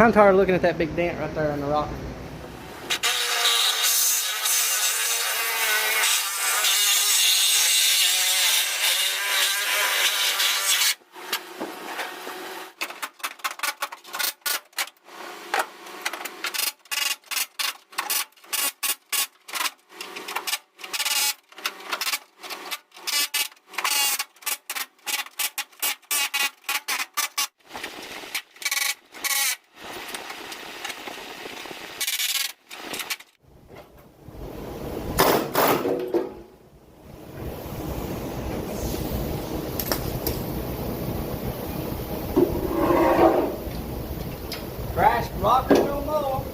kind of tired of looking at that big dent right there on the rock. Crash rocker no more.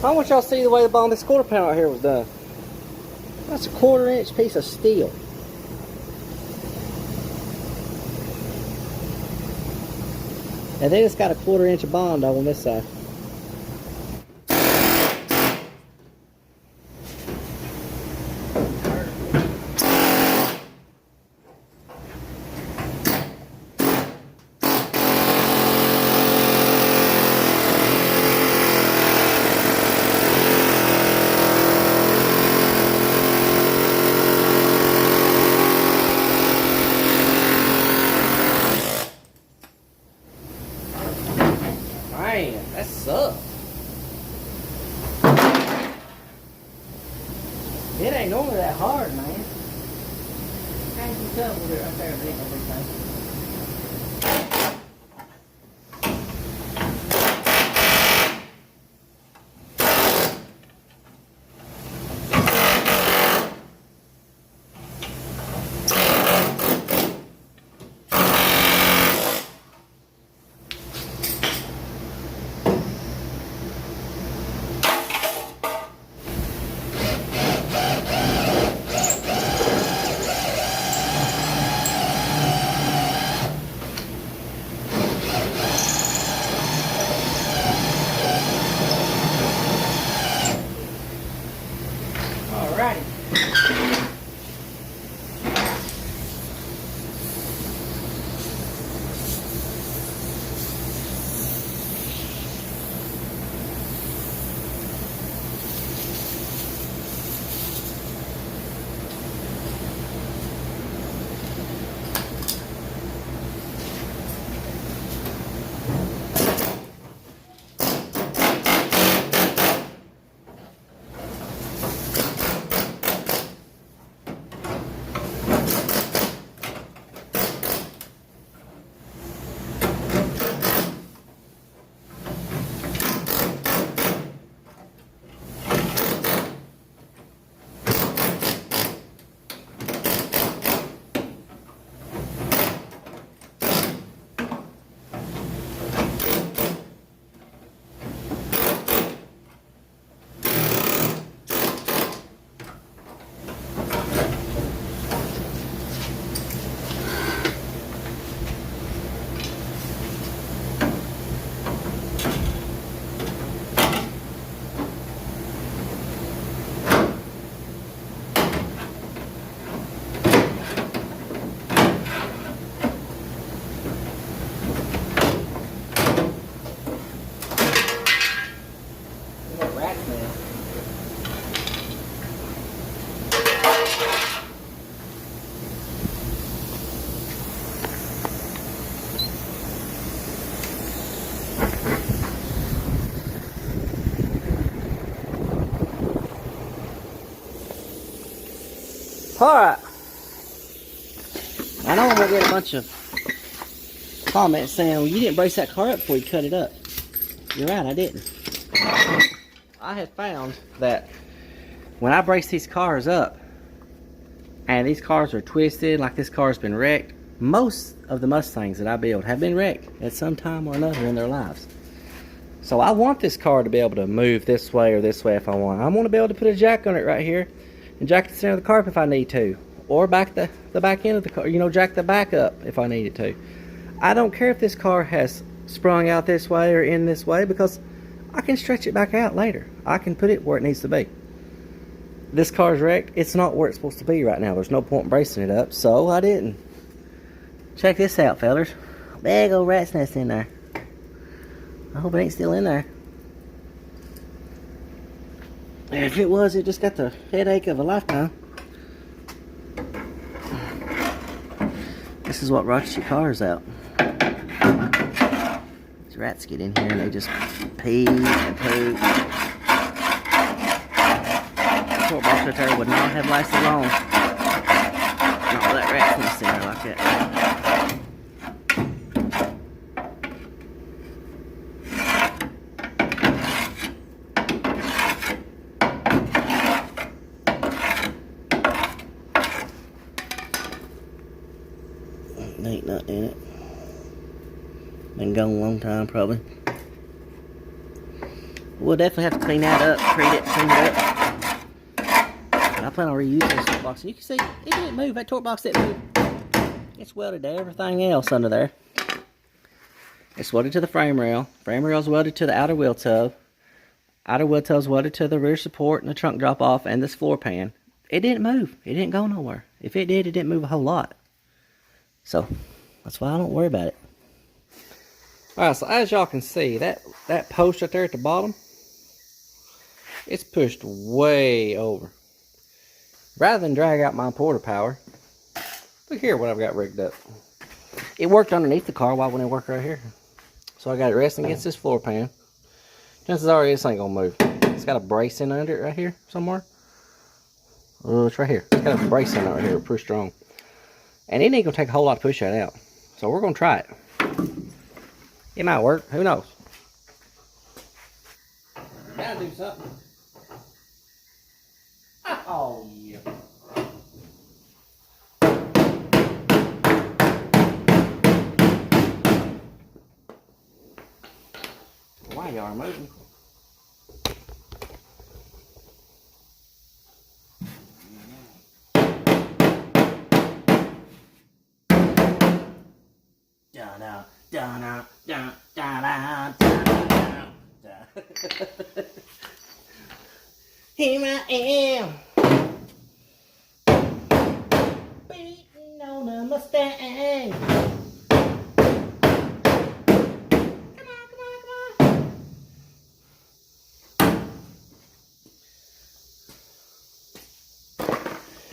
I want y'all to see the way the bottom of this quarter panel right here was done. That's a 1/4 inch piece of steel. And then it's got a 1/4 inch of Bondo on this side. Man, that sucks. It ain't normally that hard, man. How you tell with it right there? It ain't no big thing. Alright. Alright. I know I'm gonna get a bunch of comment saying, well, you didn't brace that car up before you cut it up. You're right, I didn't. I have found that when I brace these cars up, and these cars are twisted, like this car's been wrecked, most of the Mustangs that I build have been wrecked at some time or another in their lives. So I want this car to be able to move this way or this way if I want. I want to be able to put a jack on it right here and jack the center of the car if I need to. Or back the back end of the car, you know, jack the back up if I needed to. I don't care if this car has sprung out this way or in this way, because I can stretch it back out later. I can put it where it needs to be. This car's wrecked. It's not where it's supposed to be right now. There's no point in bracing it up, so I didn't. Check this out, fellas. Big old rat's nest in there. I hope it ain't still in there. If it was, it just got the headache of a lifetime. This is what rots your cars out. These rats get in here and they just pee and poop. The poor box right there would not have lasted long. Not with that rat's nest in there like that. Ain't nothing in it. Been gone a long time, probably. We'll definitely have to clean that up, treat it, clean it up. But I plan on reusing this torque box. And you can see, it didn't move. That torque box didn't move. It's welded to everything else under there. It's welded to the frame rail. Frame rail's welded to the outer wheel tub. Outer wheel tub's welded to the rear support and the trunk drop off and this floor pan. It didn't move. It didn't go nowhere. If it did, it didn't move a whole lot. So, that's why I don't worry about it. Alright, so as y'all can see, that post right there at the bottom, it's pushed way over. Rather than drag out my porta power, look here what I've got rigged up. It worked underneath the car, why wouldn't it work right here? So I got it resting against this floor pan. Chances are this ain't gonna move. It's got a brace in under it right here somewhere. It's right here. It's got a brace in it right here, pretty strong. And it ain't gonna take a whole lot to push that out. So we're gonna try it. It might work, who knows? Gotta do something. Oh yeah. Why y'all are moving? Here I am, beating on a mustang. Come on.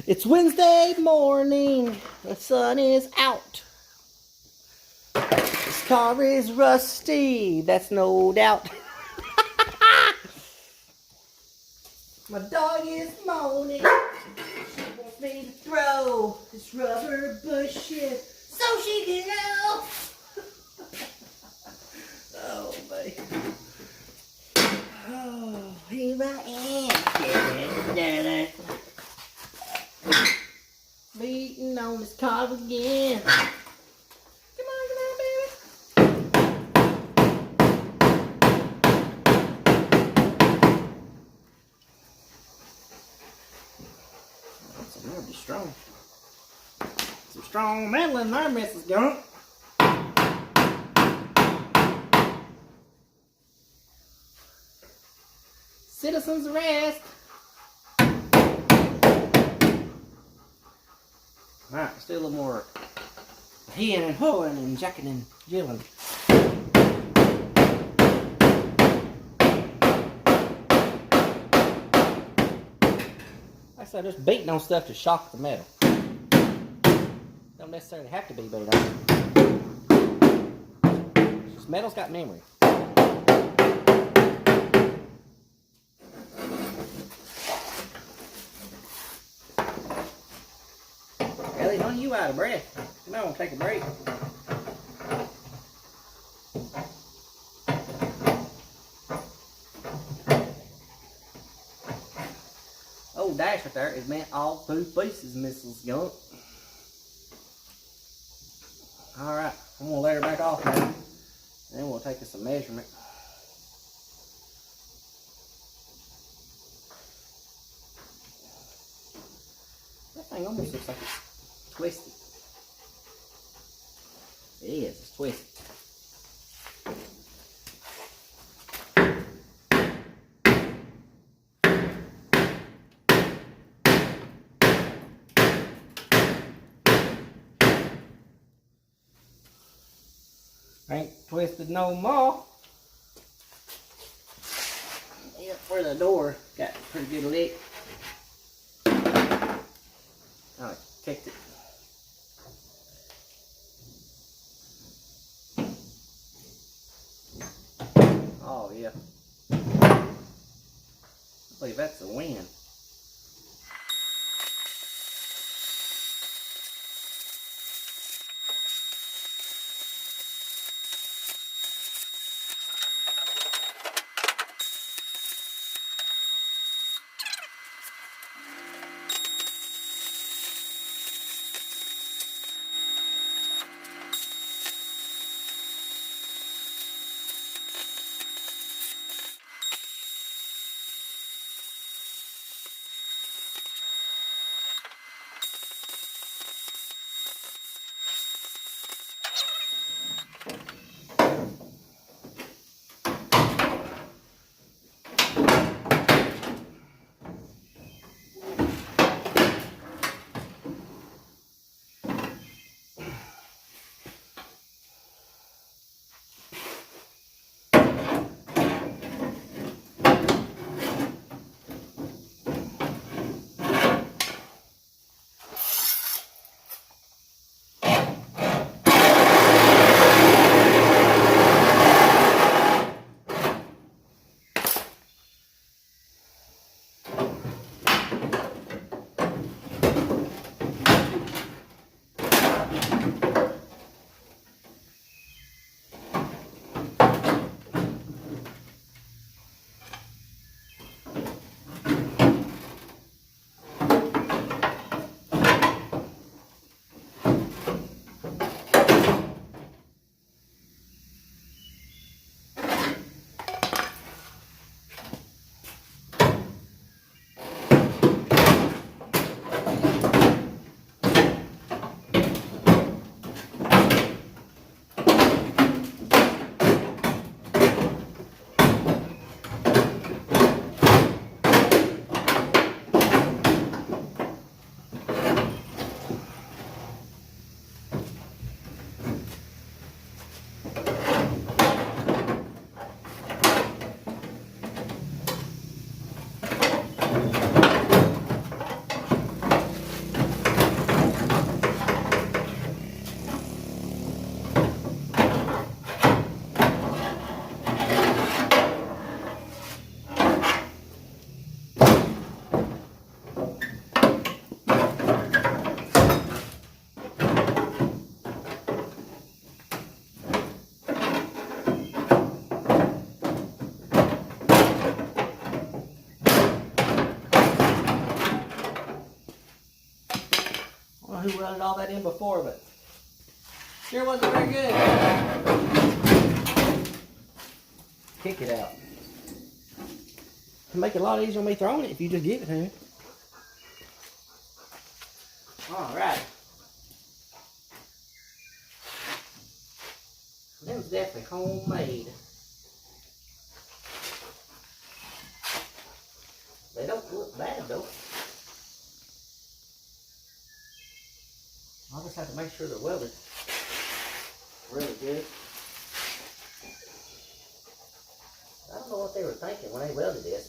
It's Wednesday morning, the sun is out. This car is rusty, that's no doubt. My dog is moaning. She wants me to throw this rubber bushes so she can go. Oh, baby. Oh, here I am. Beating on this car again. Come on, baby. That's really strong. Some strong metal in there, Mrs. Gump. Citizens arrest. Alright, let's do a little more heeing and hoeing and jacking and jilling. Like I said, just beating on stuff to shock the metal. Don't necessarily have to be beat on. This metal's got memory. Ellie, don't you out of breath? You might want to take a break. Old dash right there is meant all 2 pieces, Mrs. Gump. Alright, I'm going to let her back off now. And then we'll take us a measurement. That thing almost looks like it's twisted. It is, it's twisted. Ain't twisted no more. Yep, where the door got a pretty good lick. I kicked it. Oh yeah. I believe that's the wind. Who welded all that in before, but sure wasn't very good. Kick it out. It'll make it a lot easier on me throwing it if you just give it to me. Alright. Them's definitely homemade. They don't look bad though. I'll just have to make sure they're welded really good. I don't know what they were thinking when they welded this.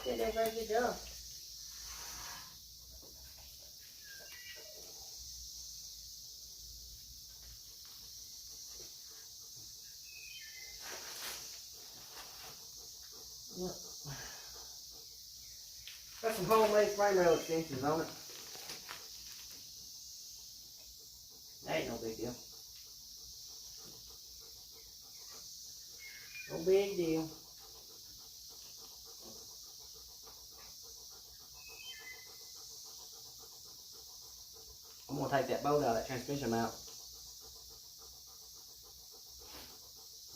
They did a very good job. Yep. Got some homemade frame rail extensions on it. That ain't no big deal. No big deal. I'm gonna take that bolt out of that transmission mount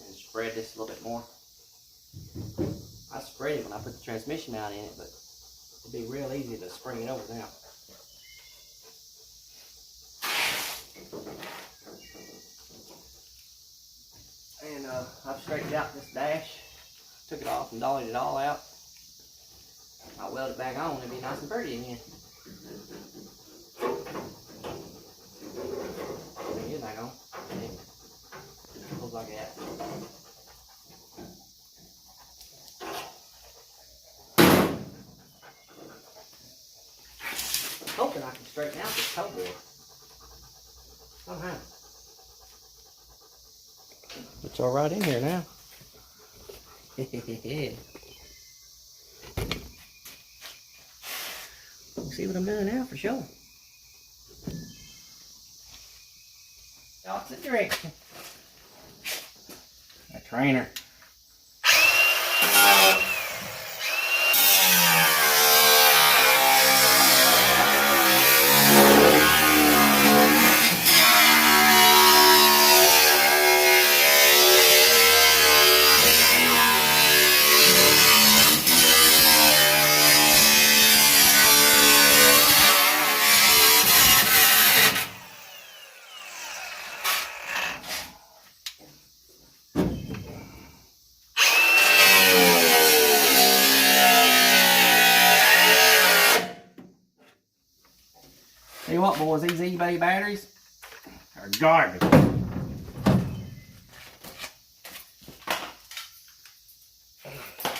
and spread this a little bit more. I spread it when I put the transmission mount in it, but it'd be real easy to spring it over now. And I've straightened out this dash, took it off and dollied it all out. I'll weld it back on, it'll be nice and pretty again. Get it back on. Looks like that. Hoping I can straighten out this toe board somehow. It's all right in here now. See what I'm doing now for sure. Opposite direction. A trainer. Tell you what, boys, these eBay batteries are garbage.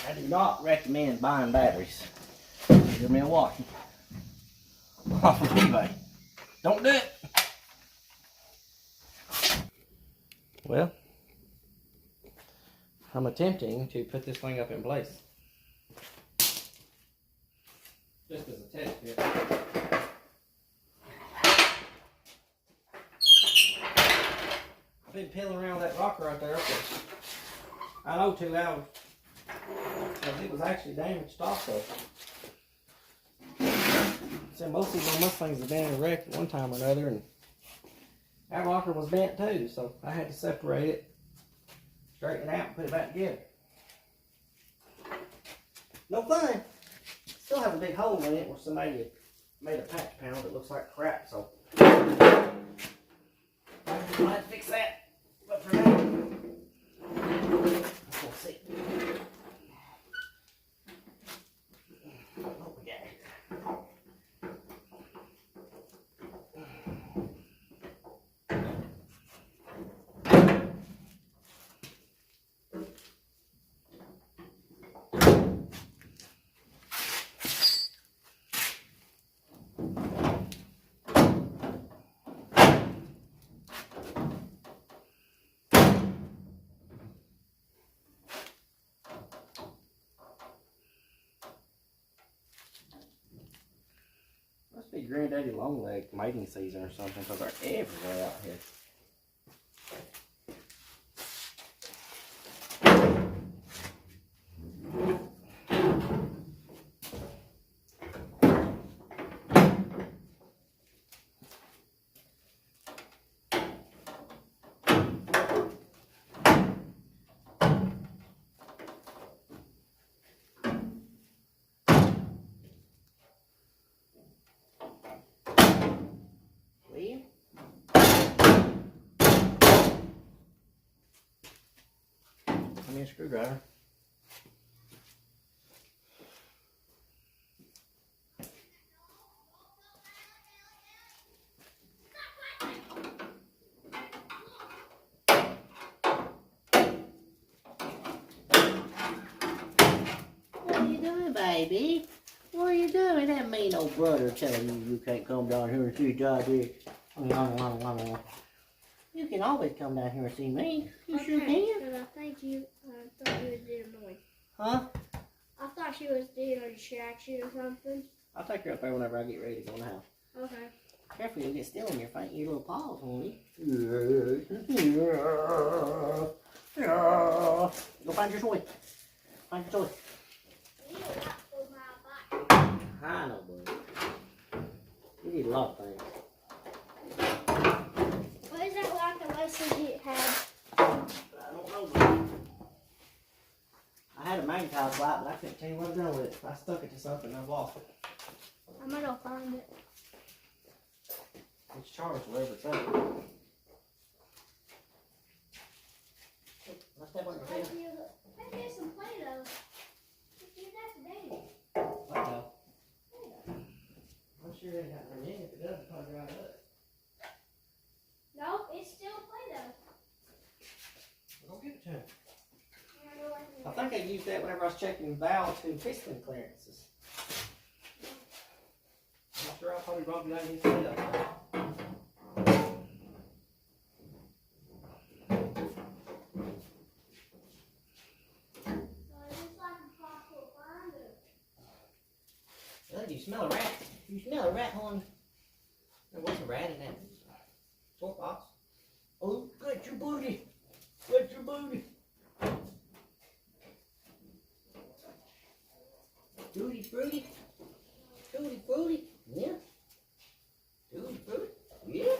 I do not recommend buying batteries in Milwaukee off of eBay. Don't do it. Well, I'm attempting to put this thing up in place. Just as a test here. I've been pilling around that rocker right there for, I know, 2 hours. Because it was actually damaged also. So most of these Mustangs have been in a wreck at one time or another, and that rocker was bent too, so I had to separate it, straighten it out, and put it back together. No fun. Still have a big hole in it where somebody made a patch panel that looks like crap, so I'll have to fix that. But for now, we'll see. What we got here? Must be Granddaddy Longleg mating season or something, because they're everywhere out here. Give me a screwdriver. What are you doing, baby? What are you doing? That mean old brother telling you can't come down here and see Daddy. You can always come down here and see me. You okay, sure can. But I think you, thought you was being annoying. Huh? I thought she was doing a distraction or something. I'll take her up there whenever I get ready to go in the house. Okay. Careful, you'll get still in your faint your little paws, honey. Go find your toy. Find your toy. You need a lot for my bike. I know, buddy. You need a lot of things. What is that lock that Leslie had? I don't know, buddy. I had a magnetized light, but I couldn't tell you what I've done with it. I stuck it to something and I've lost it. I'm gonna go find it. It's charged wherever it's at. Let's step on your head. I get some Play-Doh. Give that to Daddy. Play-Doh. I'm sure they got one in. If it doesn't, probably right up. No, it's still Play-Doh. Don't give it to him. I think I used that whenever I was checking valve to piston clearances. I'm sure I probably rubbed it out his head. You smell a rat. You smell a rat, honey. There was a rat in that torque box. Oh, got your booty. Got your booty. Tutti frutti. Tutti frutti. Yeah. Tutti frutti. Yeah.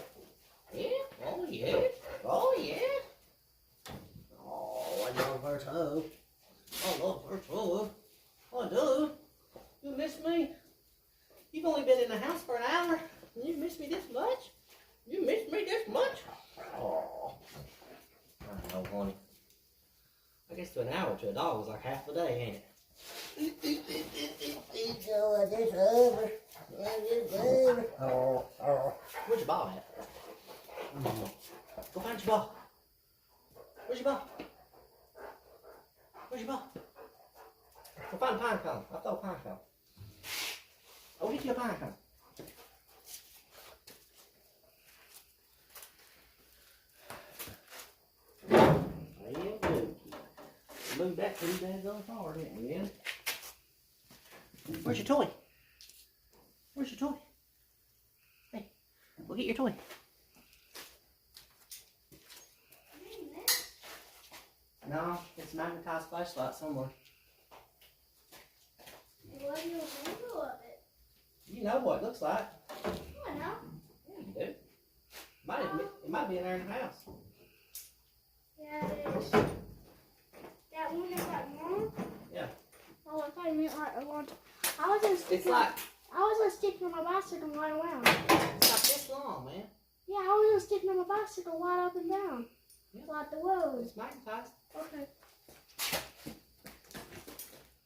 Yeah. Oh, yeah. Oh, yeah. Oh, I love her toe. I love her toe. I do. You miss me? You've only been in the house for an hour, and you miss me this much? You miss me this much? Oh, I know, honey. I guess to an hour to a dog is like half the day, ain't it? It's over. It's over. Oh. Where's your ball at? Go find your ball. Where's your ball? Where's your ball? Go find a pine cone. I'll throw a pine cone. Oh, get you a pine cone. Well, good. Moved that pretty daggone far, didn't we, then? Where's your toy? Where's your toy? Hey, go get your toy. No, it's a magnetized flashlight somewhere. What do you handle of it? You know what it looks like. I know. Yeah, you do. It might be in there in the house. Yeah, it is. That one that's like long? Yeah. Oh, I thought you meant like a long time. I was gonna stick It's like it on my bicycle right around. it's like this long, man. Yeah, I was gonna stick it on my bicycle right up and down. Yeah. Like the road. It's magnetized. Okay.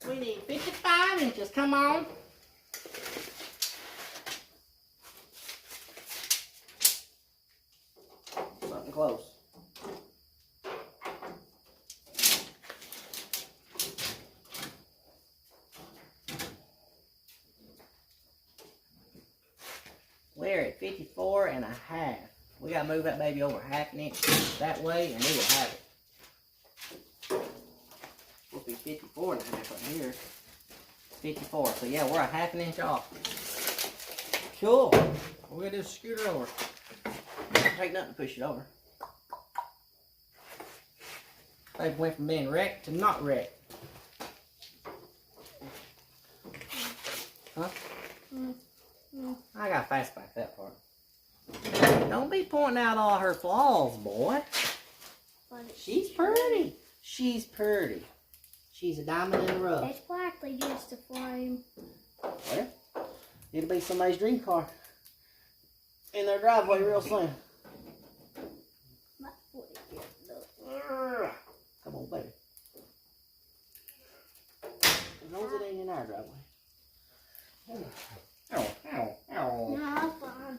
We need 55 inches. Come on. Something close. We're at 54 and a half. We gotta move that baby over half an inch that way and we will have it. We'll be 54 and a half up here. 54. So yeah, we're a half an inch off. Cool. We're gonna do scoot her over. Don't take nothing to push it over. Baby went from being wrecked to not wrecked. Huh? I gotta fast back that part. Don't be pointing out all her flaws, boy. She's pretty. She's pretty. She's a diamond in the rough. It's likely just a flame. Well, it'll be somebody's dream car in their driveway real soon. Come on, baby. As long as it ain't in our driveway. Ow, ow, ow. No, I'm fine.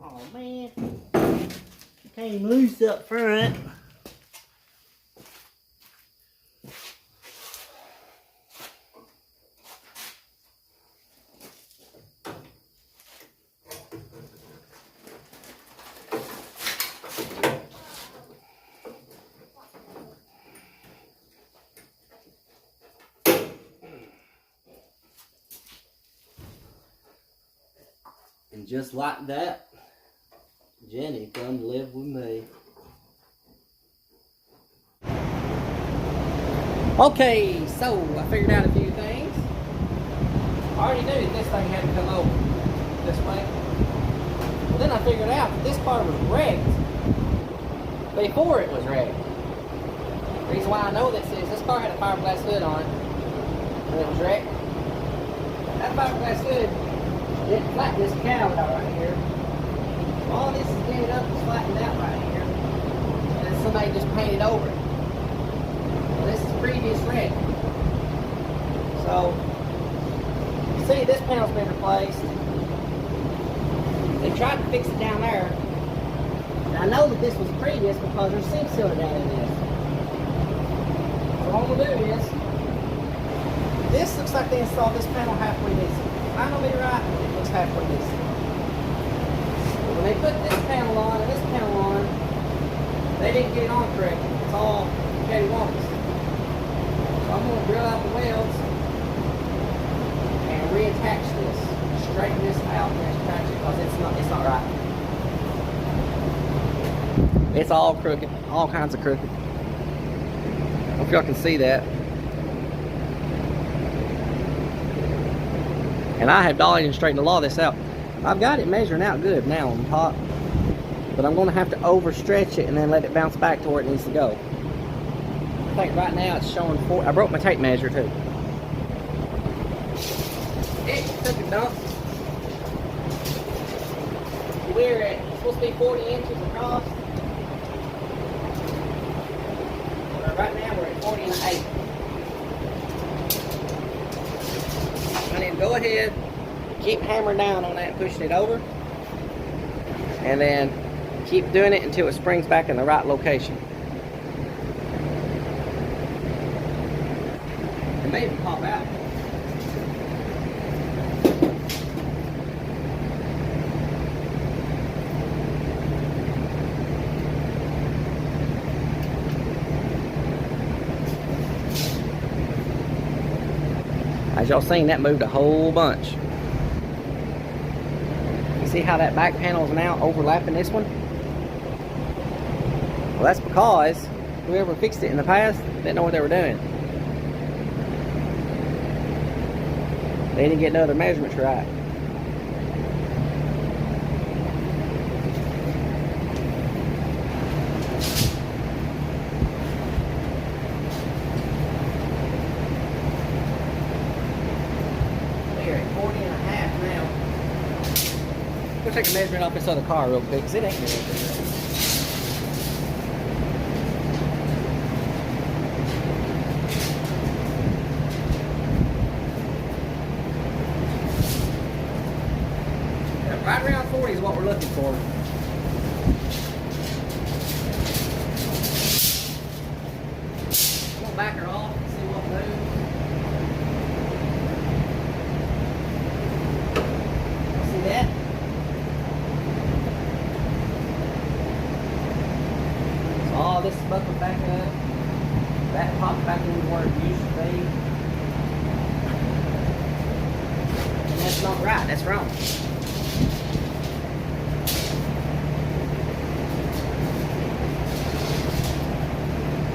Oh man, came loose up front. And just like that, Jenny come to live with me. Okay, so I figured out a few things. I already knew that this thing had to come over this way. Well, then I figured out that this car was wrecked before it was wrecked. The reason why I know this is this car had a fiberglass hood on it when it was wrecked. That fiberglass hood didn't flatten this cowl out right here. All this is dented up and flattened out right here. And then somebody just painted over it. Well, this is previous wreck. So, you see this panel's been replaced. They tried to fix it down there. And I know that this was previous because there's sink sealer down in this. So what I'm going to do is, this looks like they installed this panel halfway decent. I know me right, it looks halfway decent. But when they put this panel on and this panel on, they didn't get it on correctly. It's all K1s. So I'm going to drill out the welds and reattach this. Straighten this out and attach it because it's not right. It's all crooked, all kinds of crooked. Hope y'all can see that. And I have dollied and straightened a lot of this out. I've got it measuring out good now on top, but I'm going to have to overstretch it and then let it bounce back to where it needs to go. I think right now it's showing 4. I broke my tape measure too. It took a dump. We're at, it's supposed to be 40 inches across. Right now we're at 40 and 8. I need to go ahead, keep hammering down on that and pushing it over. And then keep doing it until it springs back in the right location. It may even pop out. As y'all seen, that moved a whole bunch. You see how that back panel is now overlapping this one? Well, that's because whoever fixed it in the past didn't know what they were doing. They didn't get none of their measurements right. We'll take a measurement off this other car real quick, because it ain't good. Right around 40 is what we're looking for. We'll back her off and see what moves. See that? Oh, this is buckled back up. That popped back into where it used to be. And that's not right, that's wrong.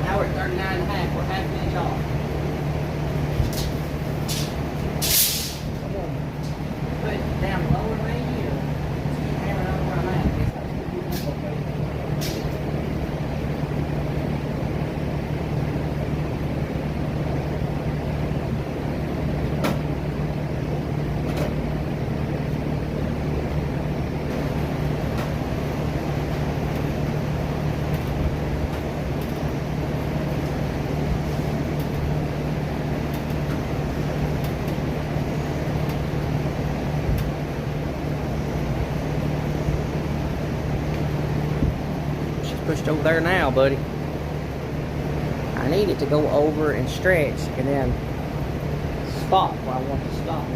Now we're at 39 and a half, we're half an inch off. I'm going to put it down lower maybe, or keep hammering over where I'm at. Pushed over there now, buddy. I need it to go over and stretch and then stop where I want to stop.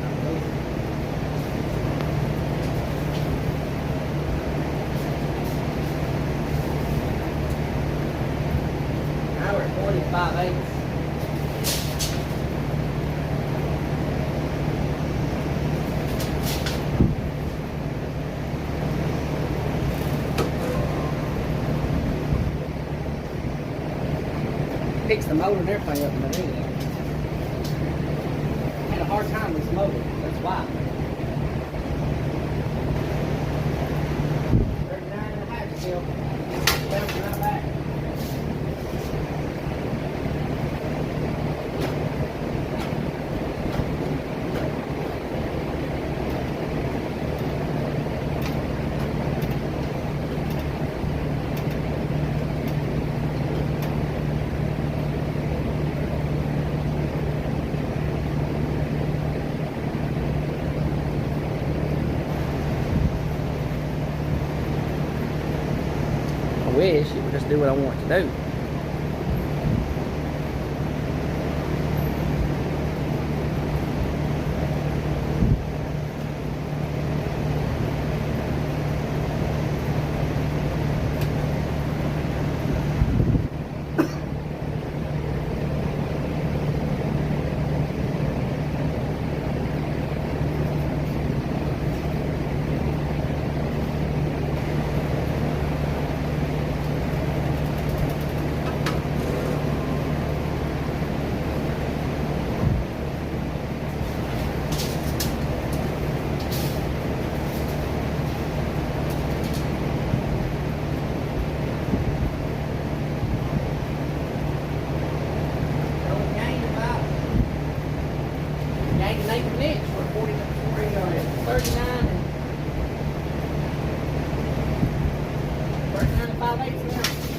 Now we're at 45/8. fix the motor and everything up in the ring. I had a hard time with this motor. That's why. 39 and a half still. Bouncing right back. I wish it would just do what I want it to do.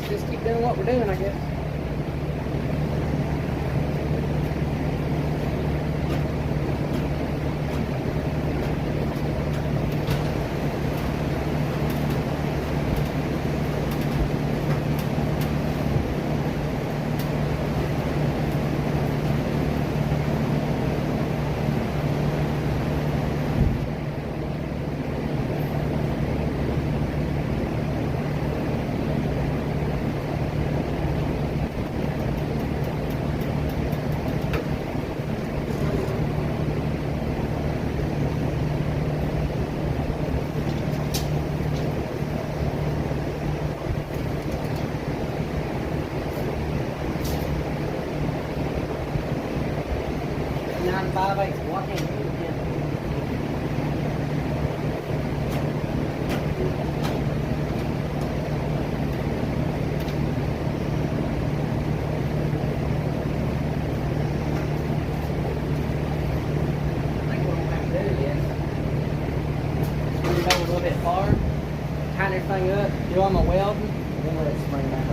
Just keep doing what we're doing, I guess. Nine 5/8. Well, I can't do it again. I think what I'm going to do is screw it over a little bit far, tighten everything up, do all my welding, and then let it spring back on.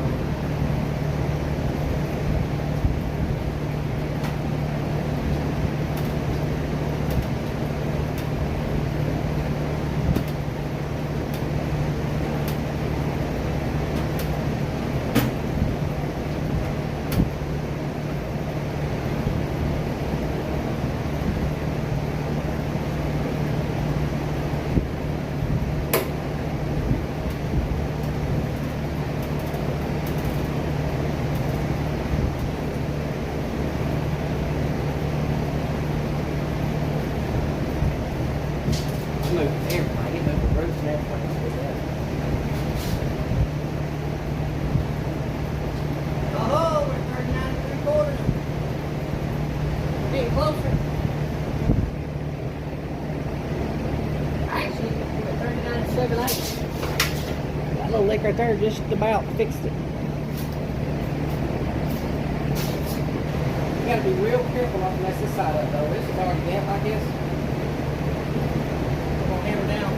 Move everything, it moved the roof and everything with that. Oh, we're 39 3/4. We're getting closer. Actually, we're at 39 7/8. That little lick right there just about fixed it. You gotta be real careful not to mess this side up though. This is already damp, I guess. Hammer down.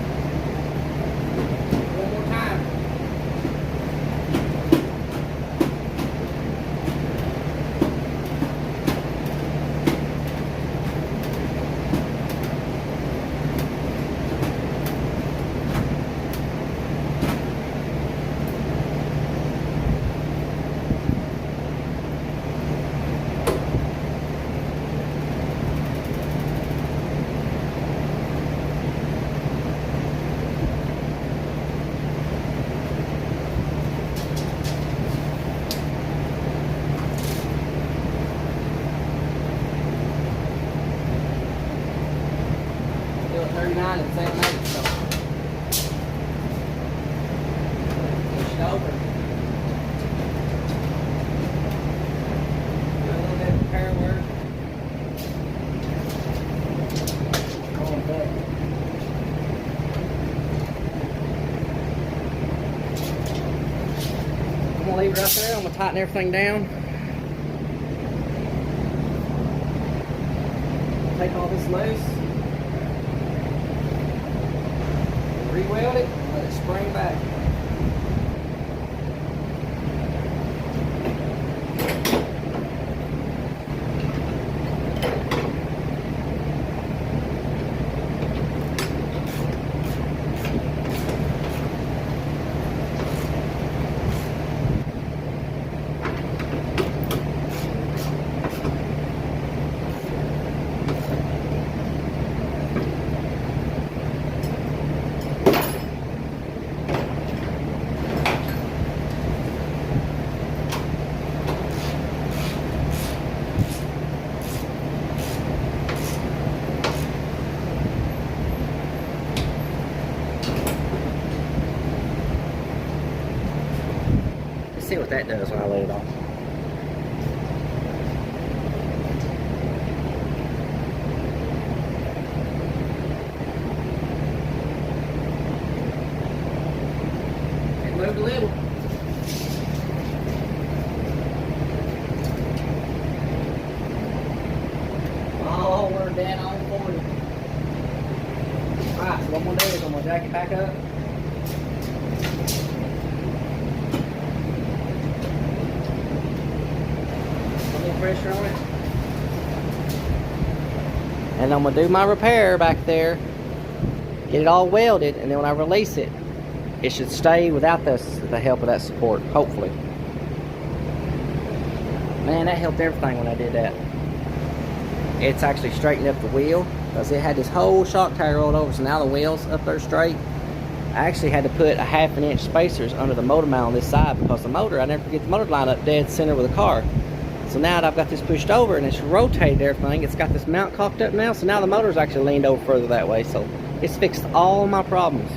One more time. Still at 39 and 7/8, so push it over. leave it right there. I'm gonna tighten everything down. Take all this loose. Re-weld it and let it spring back. See what that does when I let it off. It moved a little. Oh, we're dead on 40. Alright, so what I'm gonna do is I'm gonna jack it back up. Pressure on it, and I'm gonna do my repair back there, get it all welded, and then when I release it, it should stay without the help of that support, hopefully. Man, that helped everything when I did that. It's actually straightened up the wheel, because it had this whole shock tire rolled over, so now the wheel's up there straight. I actually had to put a 1/2 inch spacers under the motor mount on this side, because the motor, I never forget the motor line up dead center with the car. So now that I've got this pushed over and it's rotated everything, it's got this mount cocked up now, so now the motor's actually leaned over further that way, so it's fixed all my problems.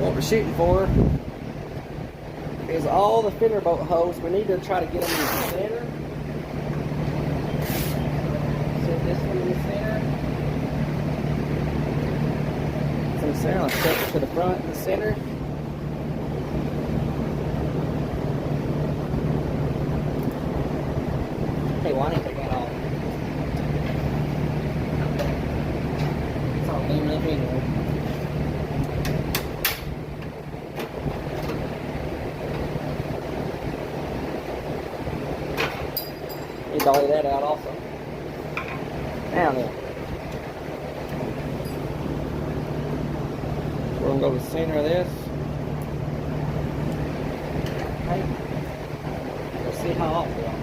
What we're shooting for is all the fender bolt holes. We need to try to get them in the center. Set this one in the center. It's in the center. Let's set it to the front and the center. Hey, why didn't I take that off? It's all beamed up anyway. Need to dolly that out also. Now then. We're going to go to the center of this. Okay. Let's see how off we are.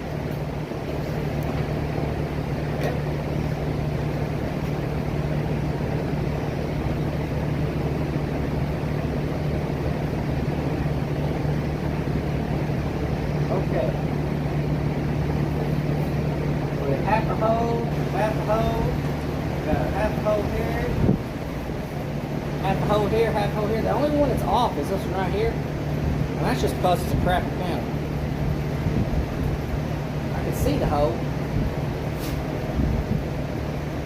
Okay. Half a hole, half a hole, got half a hole here, half a hole here, half a hole here. The only one that's off is this one right here, and that's just because it's a crappy panel. I can see the hole.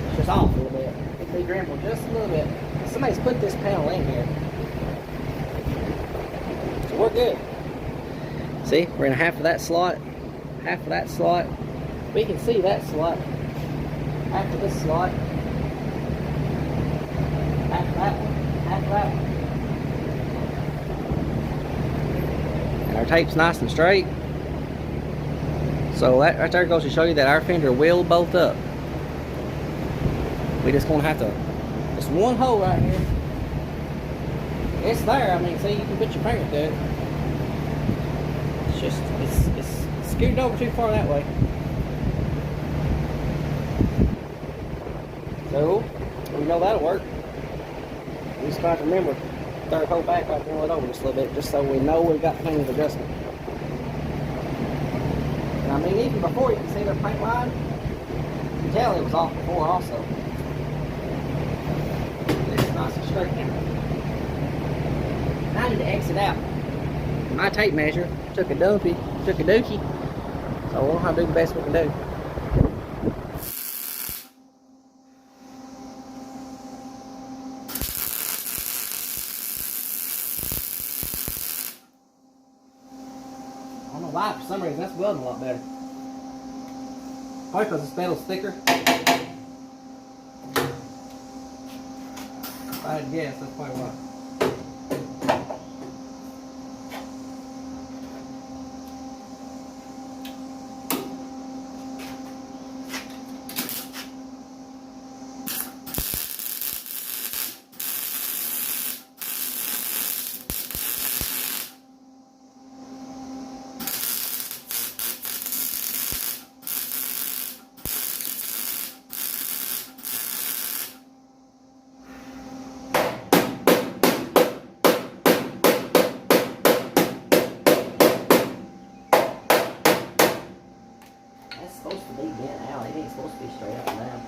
It's just off a little bit. It can be drenched just a little bit. Somebody's put this panel in here. So we're good. See, we're in half of that slot. half of that slot. We can see that slot. Half of this slot. Half of that one. Half of that one. And our tape's nice and straight. So that right there goes to show you that our fender will bolt up. We just gonna have to, just one hole right here. It's there, I mean, see, you can put your finger through it. It's just, it's scooted over too far that way. So, we know that'll work. We just got to remember, third hole back, I can roll it over just a little bit, just so we know we've got plenty of adjustment. And I mean, even before you can see the paint line, you can tell it was off before also. It's nice and straight now. I need to exit out. My tape measure took a dookie, so we'll have to do the best we can do. I don't know why, for some reason that's welding a lot better. Probably because this metal's thicker. If I had to guess, that's probably why. It's supposed to be bent out. It ain't supposed to be straight up and down.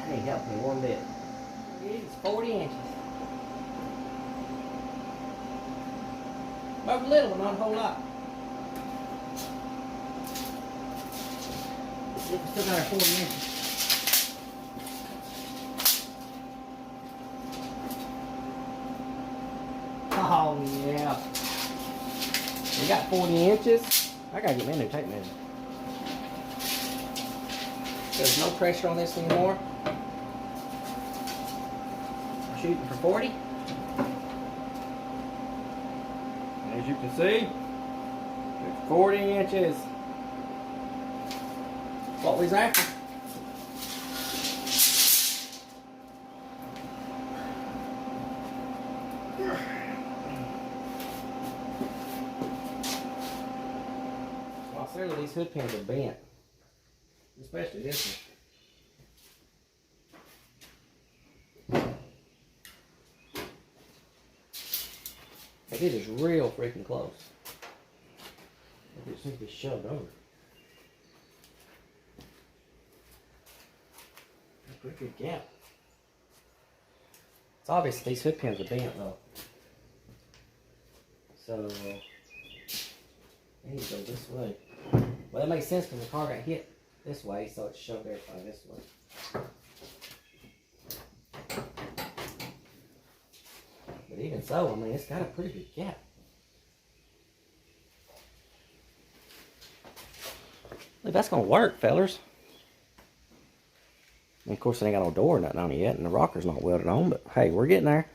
That ain't helped me one bit. It's 40 inches. Move a little, but not a whole lot. Let's see if we still got our 40 inches. Oh yeah. We got 40 inches. I gotta get me a new tape measure. There's no pressure on this anymore. Shooting for 40. As you can see, it's 40 inches. That's what we's after. Well, certainly these hood pins are bent, especially this one. It is real freaking close. It just needs to be shoved over. That's a pretty good gap. It's obvious these hood pins are bent though. So, I need to go this way. Well, that makes sense because the car got hit this way, so it's shoved everything this way. But even so, I mean, it's got a pretty good gap. If that's gonna work, fellers. And of course, it ain't got no door or nothing on it yet, and the rocker's not welded on, but hey, we're getting there.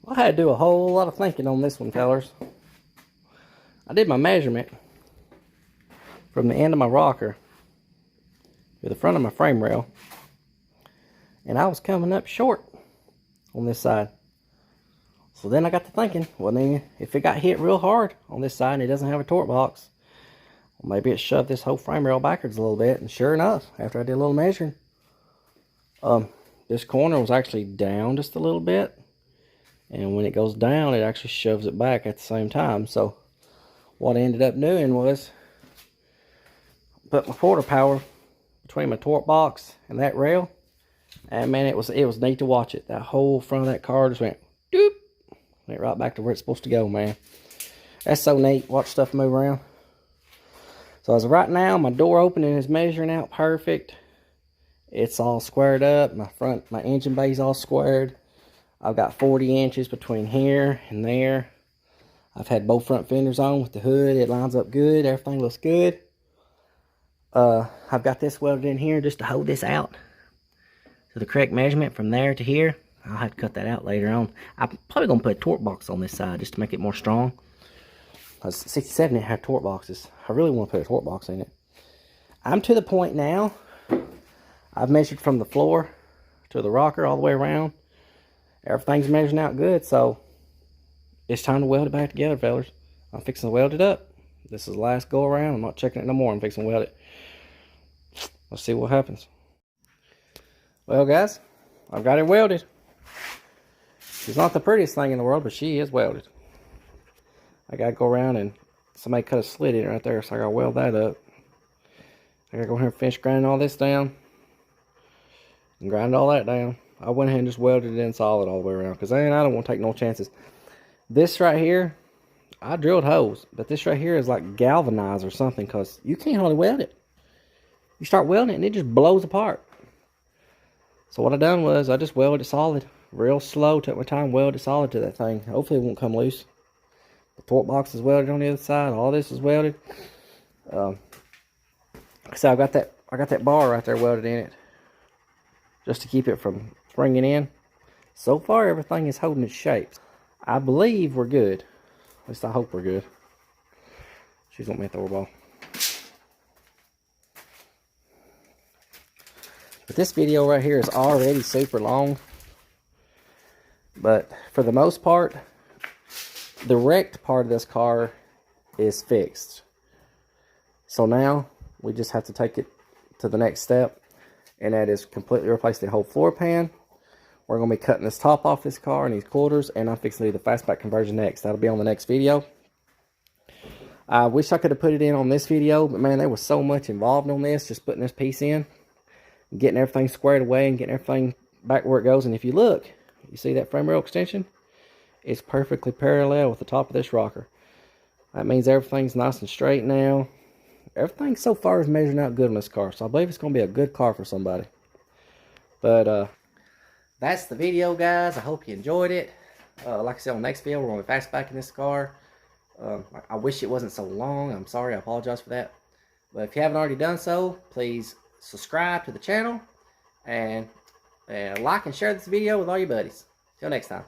Well, I had to do a whole lot of thinking on this one, fellers. I did my measurement from the end of my rocker to the front of my frame rail, and I was coming up short on this side. So then I got to thinking, well then, if it got hit real hard on this side and it doesn't have a torque box, well, maybe it shoved this whole frame rail backwards a little bit. And sure enough, after I did a little measuring, this corner was actually down just a little bit, and when it goes down, it actually shoves it back at the same time. So what I ended up doing was put my quarter power between my torque box and that rail. And man, it was neat to watch it. That whole front of that car just went doop. Went right back to where it's supposed to go, man. That's so neat. Watch stuff move around. So as of right now, my door opening is measuring out perfect. It's all squared up. My engine bay is all squared. I've got 40 inches between here and there. I've had both front fenders on with the hood. It lines up good. Everything looks good. I've got this welded in here just to hold this out to the correct measurement from there to here. I'll have to cut that out later on. I'm probably going to put a torque box on this side just to make it more strong. 67 didn't have torque boxes. I really want to put a torque box in it. I'm to the point now. I've measured from the floor to the rocker all the way around. Everything's measuring out good, so it's time to weld it back together, fellas. I'm fixing to weld it up. This is the last go around. I'm not checking it no more. I'm fixing to weld it. Let's see what happens. Well, guys, I've got it welded. She's not the prettiest thing in the world, but she is welded. I gotta go around and somebody cut a slit in it right there, so I gotta weld that up. I gotta go here and finish grinding all this down and grind all that down. I went ahead and just welded it in solid all the way around because I don't want to take no chances. This right here, I drilled holes, but this right here is like galvanized or something because you can't hardly weld it. You start welding it and it just blows apart. So what I done was I just welded it solid, real slow, took my time, welded it solid to that thing. Hopefully it won't come loose. The torque box is welded on the other side. All this is welded. So I got that bar right there welded in it, just to keep it from springing in. So far, everything is holding its shape. I believe we're good. At least I hope we're good. She's want me to throw a ball. But this video right here is already super long. But for the most part, the wrecked part of this car is fixed. So now we just have to take it to the next step, and that is completely replace the whole floor pan. We're going to be cutting this top off this car and these quarters, and I'm fixing to do the fastback conversion next. That'll be on the next video. I wish I could have put it in on this video, but man, there was so much involved on this, just putting this piece in, getting everything squared away and getting everything back where it goes. And if you look, you see that frame rail extension? It's perfectly parallel with the top of this rocker. That means everything's nice and straight now. Everything so far is measuring out good on this car, so I believe it's going to be a good car for somebody. But that's the video, guys. I hope you enjoyed it. Like I said, on the next video, we're going to be fastbacking this car. I wish it wasn't so long. I'm sorry. I apologize for that. But if you haven't already done so, please subscribe to the channel and like and share this video with all your buddies. Till next time.